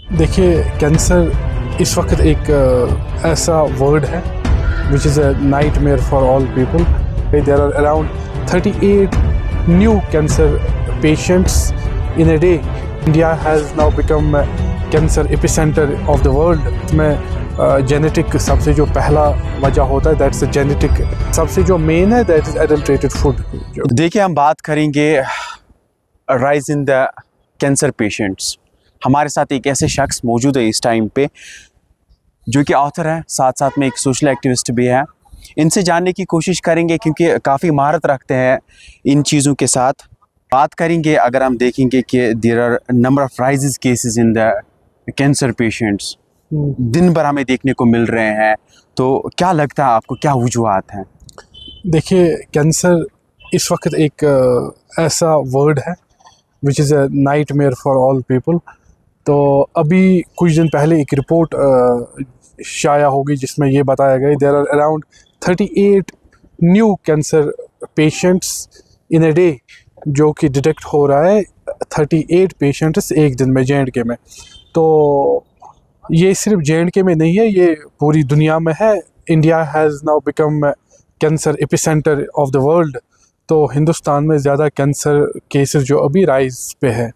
देखिए, कैंसर इस वक्त एक ऐसा वर्ड है which is a nightmare for all people. There are around 38 new cancer patients in a day. India has now become cancer epicentre of the world. इसमें genetic सबसे जो पहला वजह होता है, दैट्स जेनेटिक. सबसे जो मेन है दैट इज़ एडल्ट्रेटेड फूड. देखिए, हम बात करेंगे rise in the cancer patients. हमारे साथ एक ऐसे शख्स मौजूद है इस टाइम पे जो कि ऑथर है, साथ साथ में एक सोशल एक्टिविस्ट भी है. इनसे जानने की कोशिश करेंगे क्योंकि काफ़ी महारत रखते हैं इन चीज़ों के साथ. बात करेंगे, अगर हम देखेंगे कि there are number of rises cases in the cancer patients दिन भर हमें देखने को मिल रहे हैं. तो क्या लगता है आपको, क्या वजूहात हैं? देखिए, कैंसर इस वक्त एक ऐसा वर्ड है which is a nightmare for all people. तो अभी कुछ दिन पहले एक रिपोर्ट शाया होगी जिसमें ये बताया गया there are around 38 new cancer patients in a day, जो कि डिटेक्ट हो रहा है 38 पेशेंट्स एक दिन में जे.एंड.के में. तो ये सिर्फ जे.एंड.के में नहीं है, ये पूरी दुनिया में है. India has now become cancer epicentre of the world. तो हिंदुस्तान में ज़्यादा कैंसर केसेस जो अभी राइज पे है.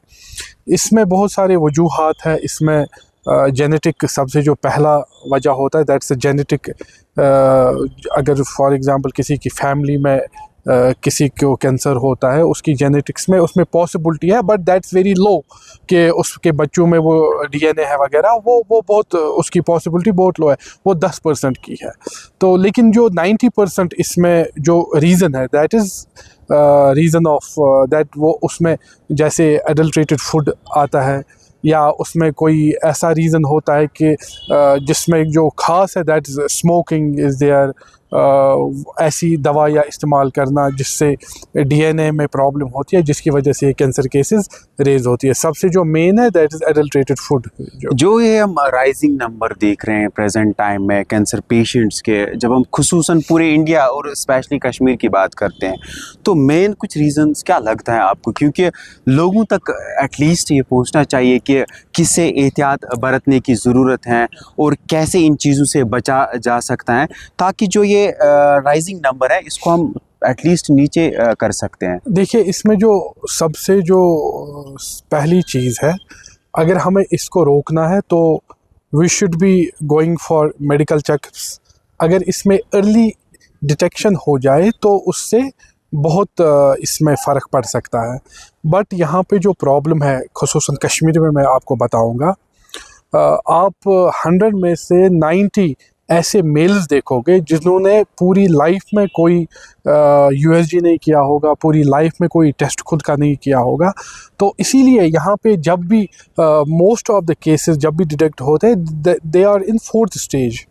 इसमें बहुत सारे वजूहात हैं. इसमें जेनेटिक सबसे जो पहला वजह होता है दैट्स जेनेटिक. अगर फॉर एग्ज़ाम्पल किसी की फैमिली में किसी को कैंसर होता है, उसकी जेनेटिक्स में उसमें पॉसिबिलिटी है, बट दैट्स वेरी लो कि उसके बच्चों में वो डीएनए है वगैरह, वो बहुत, उसकी पॉसिबिलिटी बहुत लो है, वो 10% की है. तो लेकिन जो 90% इसमें जो रीज़न है that is reason of that, वो उसमें जैसे एडल्ट्रेटेड फूड आता है, या उसमें कोई ऐसा रीज़न होता है कि जिसमें जो ख़ास है that is smoking is there. ऐसी दवाइयाँ इस्तेमाल करना जिससे डीएनए में प्रॉब्लम होती है, जिसकी वजह से कैंसर केसेस रेज होती है. सबसे जो मेन है दैट इज़ एडल्ट्रेटेड फूड. जो ये हम राइजिंग नंबर देख रहे हैं प्रेजेंट टाइम में कैंसर पेशेंट्स के, जब हम खुसूसन पूरे इंडिया और स्पेशली कश्मीर की बात करते हैं, तो मेन कुछ रीजंस क्या लगता है आपको? क्योंकि लोगों तक एटलीस्ट ये पहुंचना चाहिए कि किससे एहतियात बरतने की ज़रूरत है और कैसे इन चीज़ों से बचा जा सकता है, ताकि जो ये राइजिंग नंबर है इसको हम एटलीस्ट नीचे कर सकते हैं. देखिए, इसमें जो सबसे जो पहली चीज़ है, अगर हमें इसको रोकना है तो we should be going for medical checkups. अगर इसमें अर्ली डिटेक्शन हो जाए तो उससे बहुत इसमें फ़र्क पड़ सकता है. बट यहाँ पे जो प्रॉब्लम है ख़ुसूसन कश्मीर में, मैं आपको बताऊँगा. आप 100 में से 90 ऐसे मेल्स देखोगे जिन्होंने पूरी लाइफ में कोई यूएसजी नहीं किया होगा, पूरी लाइफ में कोई टेस्ट खुद का नहीं किया होगा. तो इसीलिए यहाँ पे जब भी मोस्ट ऑफ द केसेस जब भी डिटेक्ट होते हैं, they are in 4th stage.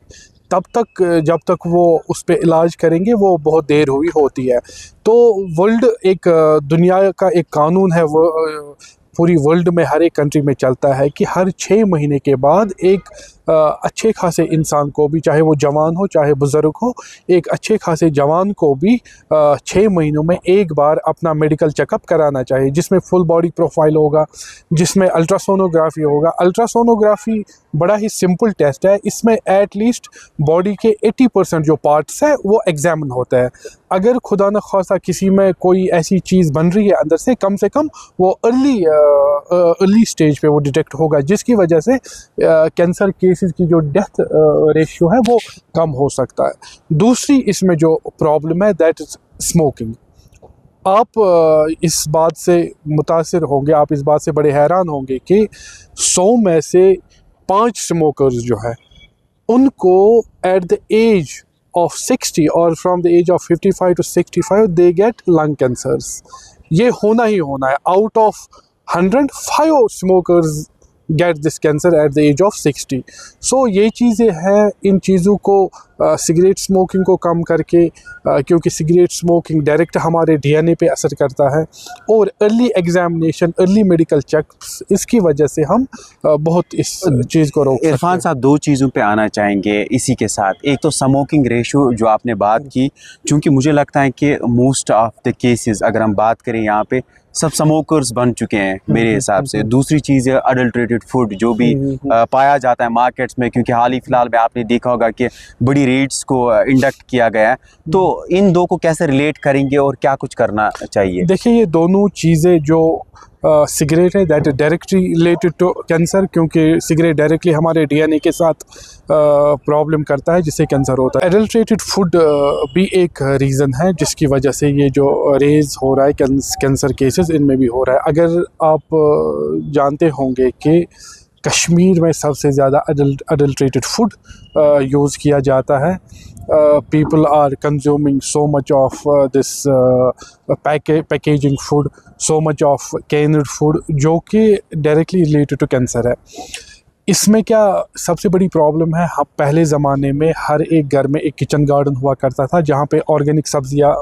तब तक जब तक वो उस पर इलाज करेंगे वो बहुत देर हुई होती है. तो वर्ल्ड एक दुनिया का एक कानून है, वो पूरी वर्ल्ड में हर एक कंट्री में चलता है कि हर 6 महीने के बाद एक अच्छे खासे इंसान को भी, चाहे वो जवान हो चाहे बुज़ुर्ग हो, एक अच्छे खासे जवान को भी 6 महीनों में एक बार अपना मेडिकल चेकअप कराना चाहिए, जिसमें फुल बॉडी प्रोफाइल होगा, जिसमें अल्ट्रासोनोग्राफी होगा. अल्ट्रासोनोग्राफी बड़ा ही सिंपल टेस्ट है. इसमें एटलीस्ट बॉडी के 80% जो पार्ट्स है वो एग्जामिन होता है. अगर खुदा न खासा किसी में कोई ऐसी चीज़ बन रही है अंदर से कम वो अर्ली स्टेज पे वो डिटेक्ट होगा, जिसकी वजह से कैंसर केसेस की जो डेथ रेशियो है वो कम हो सकता है. दूसरी इसमें जो प्रॉब्लम है दैट इज़ स्मोकिंग. आप इस बात से मुतासिर होंगे, आप इस बात से बड़े हैरान होंगे कि 100 में से 5 स्मोकर्स जो है उनको at the age of 60 or from the age of 55 to 65 they get lung cancers. ये होना ही होना है. Out of 100, 5 smokers get this cancer at the age of 60. So ये चीज़ें हैं. इन चीज़ों को सिगरेट स्मोकिंग को कम करके, क्योंकि सिगरेट स्मोकिंग डायरेक्ट हमारे डीएनए पे असर करता है, और early examination, early medical checks, इसकी वजह से हम बहुत इस चीज़ को रोक सकते हैं. इरफान साहब, 2 चीज़ों पे आना चाहेंगे इसी के साथ. एक तो स्मोकिंग रेशो जो आपने बात की, क्योंकि मुझे लगता है कि मोस्ट ऑफ द केसेस अगर हम बात करें यहाँ पे सब स्मोकर्स बन चुके हैं मेरे हिसाब से। दूसरी चीज़ है अडल्ट्रेटेड फूड जो भी पाया जाता है मार्केट्स में, क्योंकि हाल ही फिलहाल में आपने देखा होगा कि बड़ी रेट्स को इंडक्ट किया गया है। तो इन दो को कैसे रिलेट करेंगे और क्या कुछ करना चाहिए? देखिए, ये दोनों चीज़ें जो सिगरेट है that directly related to cancer, क्योंकि सिगरेट डायरेक्टली हमारे डीएनए के साथ प्रॉब्लम करता है जिससे कैंसर होता है। एडल्ट्रेटेड फूड भी एक रीज़न है जिसकी वजह से ये जो रेज हो रहा है कैंसर केसेस इनमें भी हो रहा है। अगर आप जानते होंगे कि कश्मीर में सबसे ज़्यादा अडल्ट्रेटेड फूड यूज़ किया जाता है। people are consuming so much of this packaging food, so much of canned food जो कि डायरेक्टली रिलेटेड टू कैंसर है। इसमें क्या सबसे बड़ी प्रॉब्लम है, हम पहले ज़माने में हर एक घर में एक किचन गार्डन हुआ करता था जहाँ पे ऑर्गेनिक सब्जियाँ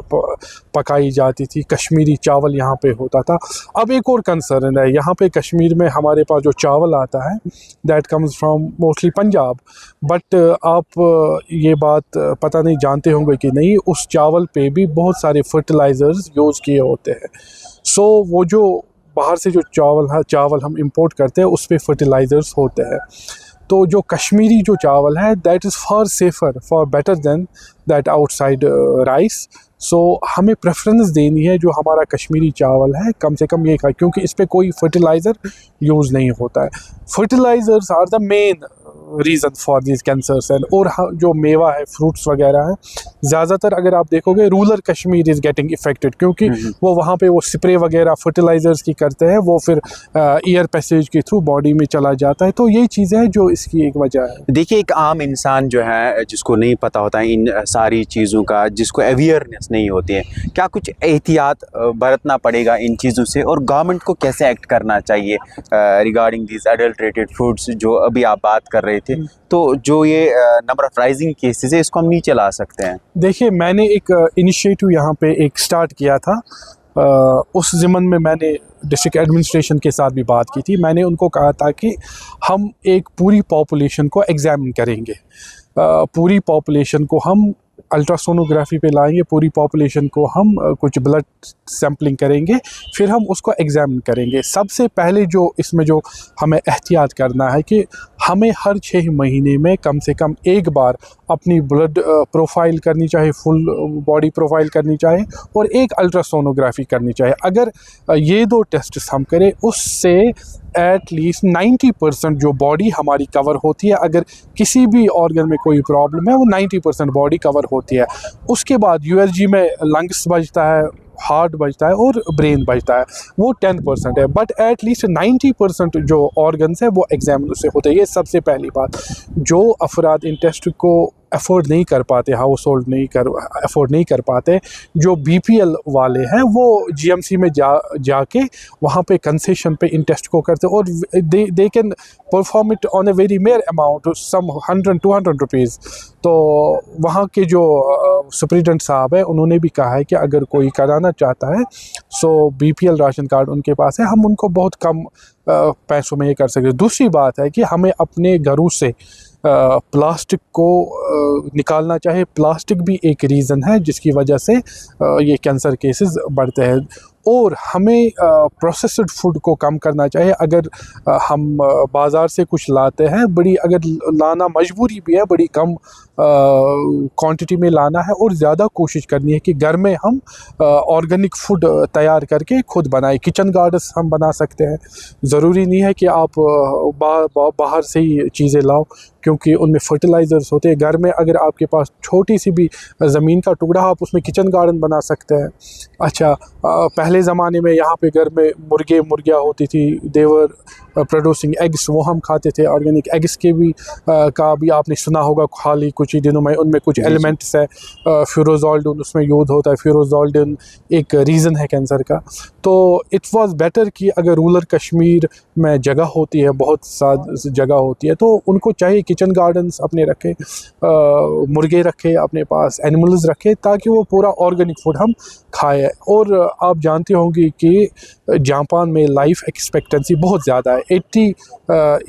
पकाई जाती थी, कश्मीरी चावल यहाँ पे होता था। अब एक और कंसर्न है, यहाँ पे कश्मीर में हमारे पास जो चावल आता है that comes from mostly Punjab, but आप ये बात पता नहीं जानते होंगे कि नहीं, उस चावल पे भी बहुत सारे फर्टिलाइज़र्स यूज़ किए होते हैं। सो वो जो बाहर से जो चावल हम इंपोर्ट करते हैं उस पे फर्टिलाइज़र्स होते हैं। तो जो कश्मीरी जो चावल है that is for safer, for better than that outside rice. So हमें प्रेफरेंस देनी है जो हमारा कश्मीरी चावल है कम से कम ये खाए, क्योंकि इस पे कोई फर्टिलाइज़र यूज़ नहीं होता है। Fertilisers are the main reason for this cancers. And और जो मेवा है, फ्रूट्स वगैरह है, ज़्यादातर अगर आप देखोगे rural Kashmir is getting affected, क्योंकि वो वहाँ पे वो स्प्रे वगैरह फर्टिलाइज़र्स की करते हैं, वो फिर एयर पैसेज के थ्रू बॉडी में चला जाता है। तो यही चीज़ें हैं जो इसकी एक वजह है। देखिए, एक आम इंसान जो है जिसको नहीं पता होता है इन सारी चीज़ों का, जिसको अवेयरनेस नहीं होती है, क्या कुछ एहतियात बरतना पड़ेगा इन चीज़ों से, और गवर्नमेंट को कैसे एक्ट करना चाहिए रिगार्डिंग दिस एडल्ट्रेटेड फूड्स जो अभी आप बात कर रहे थे? तो जो ये नंबर ऑफ राइजिंग केसेस है इसको हम नीचे ला सकते हैं। देखिए, मैंने एक इनिशिएटिव यहाँ पे एक स्टार्ट किया था। उस ज़िमन में मैंने डिस्ट्रिक्ट एडमिनिस्ट्रेशन के साथ भी बात की थी। मैंने उनको कहा था कि हम एक पूरी पॉपुलेशन को एग्ज़ामिन करेंगे, पूरी पॉपुलेशन को हम अल्ट्रासोनोग्राफी पे लाएंगे, पूरी पॉपुलेशन को हम कुछ ब्लड सैम्पलिंग करेंगे, फिर हम उसको एग्ज़ामिन करेंगे। सबसे पहले जो इसमें जो हमें एहतियात करना है कि हमें हर 6 महीने में कम से कम एक बार अपनी ब्लड प्रोफाइल करनी चाहिए, फुल बॉडी प्रोफाइल करनी चाहिए, और एक अल्ट्रासोनोग्राफी करनी चाहिए। अगर ये 2 टेस्ट हम करें, उससे एट लीस्ट 90% जो बॉडी हमारी कवर होती है। अगर किसी भी ऑर्गन में कोई प्रॉब्लम है वो 90% बॉडी कवर होती है। उसके बाद यूएसजी में लंग्स बचता है, हार्ट बचता है और ब्रेन बचता है, वो 10% है, बट एट लीस्ट 90% जो ऑर्गन्स है वो एग्जामिन से होते हैं। ये सबसे पहली बात। जो अफराद इन टेस्ट को अफोर्ड नहीं कर पाते, हाउस होल्ड अफोर्ड नहीं कर पाते, जो बीपीएल वाले हैं वो जीएमसी में जाके वहाँ पे कंसेशन पे इन टेस्ट को करते हैं, और they can perform it on a very meagre amount, some 100-200 rupees. तो वहाँ के जो सुप्रिटेंडेंट साहब है उन्होंने भी कहा है कि अगर कोई कराना चाहता है सो बीपीएल राशन कार्ड उनके पास है, हम उनको बहुत कम पैसों में ये कर सकते हैं। दूसरी बात है कि हमें अपने घरों से प्लास्टिक को निकालना चाहिए। प्लास्टिक भी एक रीज़न है जिसकी वजह से ये कैंसर केसेस बढ़ते हैं। और हमें प्रोसेस्ड फूड को कम करना चाहिए। अगर हम बाज़ार से कुछ लाते हैं, अगर लाना मजबूरी भी है, बड़ी कम क्वांटिटी में लाना है, और ज़्यादा कोशिश करनी है कि घर में हम ऑर्गेनिक फूड तैयार करके खुद बनाएं। किचन गार्डन्स हम बना सकते हैं, ज़रूरी नहीं है कि आप बाहर से ही चीज़ें लाओ, क्योंकि उनमें फर्टिलाइज़र्स होते हैं। घर में अगर आपके पास छोटी सी भी ज़मीन का टुकड़ा, आप उसमें किचन गार्डन बना सकते हैं। अच्छा, पहले ज़माने में यहाँ पे घर में मुर्गियाँ होती थी, देवर प्रोड्यूसिंग एग्स, वो हम खाते थे। ऑर्गेनिक एग्स के भी का भी आपने सुना होगा हाल ही कुछ ही दिनों में, उनमें कुछ एलिमेंट्स है, फ्यूरोजोल्डिन उसमें यूज़ होता है। फ्यूरोजोल्डिन एक रीज़न है कैंसर का। तो इट वाज बेटर कि अगर रूरल कश्मीर में जगह होती है, बहुत सा जगह होती है, तो उनको चाहिए किचन गार्डन्स अपने रखे, मुर्गे रखे अपने पास, एनिमल्स रखे, ताकि वो पूरा ऑर्गेनिक फूड हम खाएं। और आप जानते होंगे कि जापान में लाइफ एक्सपेक्टेंसी बहुत ज़्यादा है, 80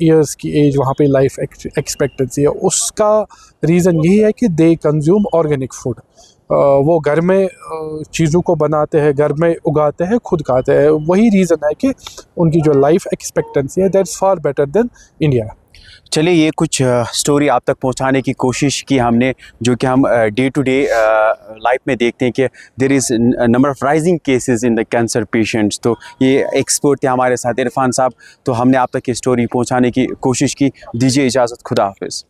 ईयर्स की एज वहाँ पे लाइफ एक्सपेक्टेंसी है। उसका रीज़न यही है कि दे कंज्यूम ऑर्गेनिक फूड। वो घर में चीज़ों को बनाते हैं, घर में उगाते हैं, खुद खाते हैं। वही रीज़न है कि उनकी जो लाइफ एक्सपेक्टेंसी है that's far better than India. चलिए, ये कुछ स्टोरी आप तक पहुंचाने की कोशिश की हमने, जो कि हम डे टू डे लाइफ में देखते हैं कि there is number of rising cases in the cancer patients. तो ये एक्सपर्ट थे हमारे साथ इरफान साहब, तो हमने आप तक ये स्टोरी पहुंचाने की कोशिश की। दीजिए इजाज़त, खुदा हाफिज़।